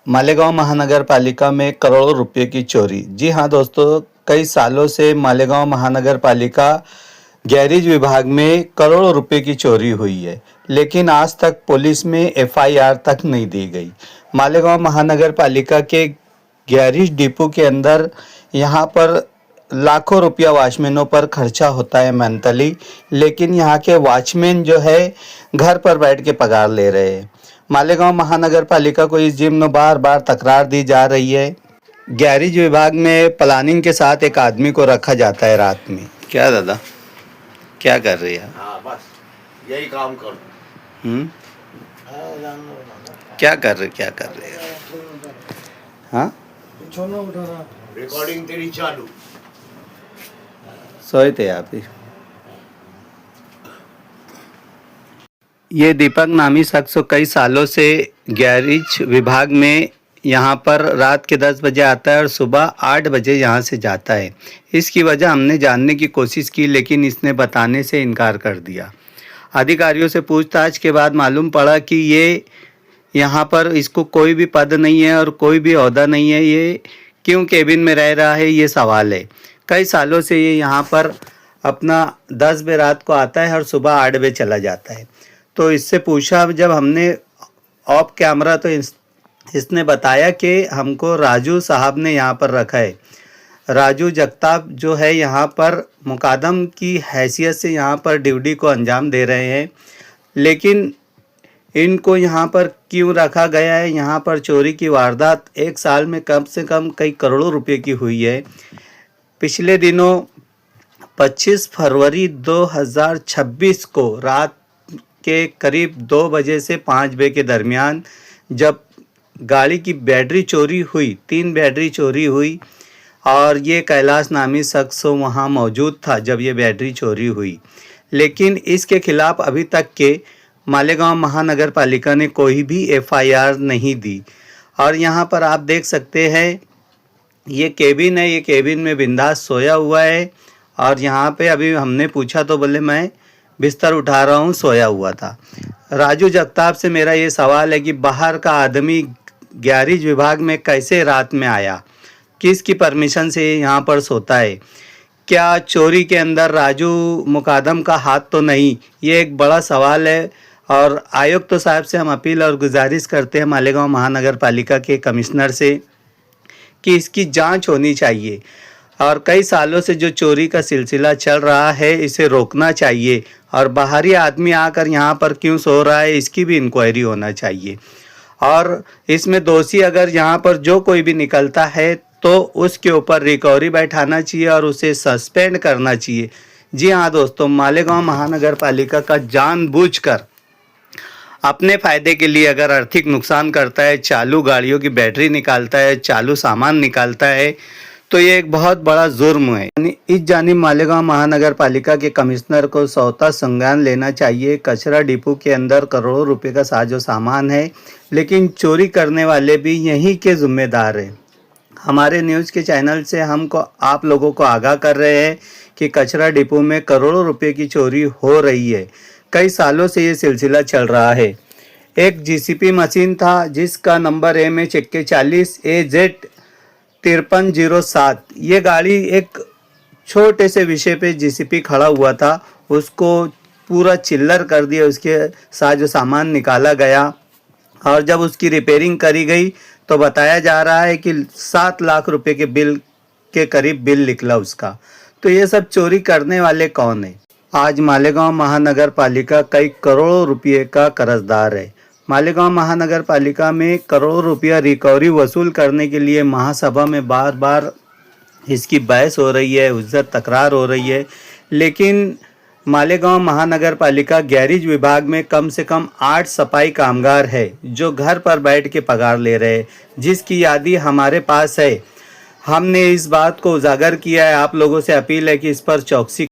मालेगांव महानगर पालिका में करोड़ों रुपए की चोरी। जी हाँ दोस्तों, कई सालों से मालेगांव महानगर पालिका गैरेज विभाग में करोड़ों रुपए की चोरी हुई है, लेकिन आज तक पुलिस में एफआईआर तक नहीं दी गई। मालेगांव महानगर पालिका के गैरेज डिपो के अंदर यहाँ पर लाखों रुपया वॉचमैनों पर खर्चा होता है मंथली, लेकिन यहाँ के वॉचमैन जो है घर पर बैठ के पगार ले रहे हैं। मालेगांव महानगर पालिका को इस जिम्न बार बार तकरार दी जा रही है। गैरेज विभाग में प्लानिंग के साथ एक आदमी को रखा जाता है रात में। क्या दादा, क्या कर रही है? हाँ बस यही काम करो। क्या कर रहे हैं? हाँ, रिकॉर्डिंग तेरी चालू। सोए थे आप ही? ये दीपक नामी शख्स कई सालों से गैरेज विभाग में यहाँ पर रात के 10 बजे आता है और सुबह 8 बजे यहाँ से जाता है। इसकी वजह हमने जानने की कोशिश की, लेकिन इसने बताने से इनकार कर दिया। अधिकारियों से पूछताछ के बाद मालूम पड़ा कि ये यहाँ पर इसको कोई भी पद नहीं है और कोई भी ओहदा नहीं है। ये क्यों केबिन में रह रहा है, ये सवाल है। कई सालों से ये यहाँ पर अपना 10 बजे रात को आता है और सुबह 8 बजे चला जाता है। तो इससे पूछा जब हमने ऑफ कैमरा, तो इसने बताया कि हमको राजू साहब ने यहाँ पर रखा है। राजू जगताप जो है यहाँ पर मुकादम की हैसियत से यहाँ पर ड्यूटी को अंजाम दे रहे हैं, लेकिन इनको यहाँ पर क्यों रखा गया है? यहाँ पर चोरी की वारदात एक साल में कम से कम कई करोड़ों रुपए की हुई है। पिछले दिनों 25 फरवरी 2026 को रात के करीब 2 बजे से 5 बजे के दरमियान जब गाड़ी की बैटरी चोरी हुई, 3 बैटरी चोरी हुई और ये कैलाश नामी शख्स वहाँ मौजूद था जब ये बैटरी चोरी हुई, लेकिन इसके खिलाफ अभी तक के मालेगांव महानगर पालिका ने कोई भी एफआईआर नहीं दी। और यहाँ पर आप देख सकते हैं ये केबिन है, ये केबिन में बिंदास सोया हुआ है। और यहाँ पे अभी हमने पूछा तो बोले मैं बिस्तर उठा रहा हूँ, सोया हुआ था। राजू जगताप से मेरा ये सवाल है कि बाहर का आदमी गैरेज विभाग में कैसे रात में आया, किसकी परमिशन से यहाँ पर सोता है? क्या चोरी के अंदर राजू मुकादम का हाथ तो नहीं? ये एक बड़ा सवाल है। और आयुक्त साहब से हम अपील और गुजारिश करते हैं मालेगांव महानगर पालिका के कमिश्नर से कि इसकी जांच होनी चाहिए और कई सालों से जो चोरी का सिलसिला चल रहा है इसे रोकना चाहिए। और बाहरी आदमी आकर यहाँ पर क्यों सो रहा है, इसकी भी इंक्वायरी होना चाहिए। और इसमें दोषी अगर यहाँ पर जो कोई भी निकलता है तो उसके ऊपर रिकवरी बैठाना चाहिए और उसे सस्पेंड करना चाहिए। जी हाँ दोस्तों, मालेगांव महानगर पालिका का जानबूझकर अपने फ़ायदे के लिए अगर आर्थिक नुकसान करता है, चालू गाड़ियों की बैटरी निकालता है, चालू सामान निकालता है, तो ये एक बहुत बड़ा जुर्म है। इस जानिब मालेगांव महानगर पालिका के कमिश्नर को सौता संज्ञान लेना चाहिए। कचरा डिपो के अंदर करोड़ों रुपए का साजो सामान है, लेकिन चोरी करने वाले भी यहीं के जिम्मेदार हैं। हमारे न्यूज़ के चैनल से हमको आप लोगों को आगाह कर रहे हैं कि कचरा डिपो में करोड़ों रुपए की चोरी हो रही है। कई सालों से ये सिलसिला चल रहा है। एक जीसीपी मशीन था जिसका नंबर MH41 AZ 5307। ये गाड़ी एक छोटे से विषय पे जीसीपी खड़ा हुआ था, उसको पूरा चिल्लर कर दिया, उसके साजो सामान निकाला गया और जब उसकी रिपेयरिंग करी गई तो बताया जा रहा है कि 7 लाख रुपए के बिल के करीब बिल निकला उसका। तो ये सब चोरी करने वाले कौन है? आज मालेगांव महानगर पालिका कई करोड़ों रुपये का कर्जदार है। मालेगांव महानगर पालिका में करोड़ों रुपया रिकवरी वसूल करने के लिए महासभा में बार बार इसकी बहस हो रही है, उज्जत तकरार हो रही है, लेकिन मालेगांव महानगर पालिका गैरेज विभाग में कम से कम 8 सफाई कामगार है जो घर पर बैठ के पगार ले रहे हैं, जिसकी यादी हमारे पास है। हमने इस बात को उजागर किया है। आप लोगों से अपील है कि इस पर चौकसी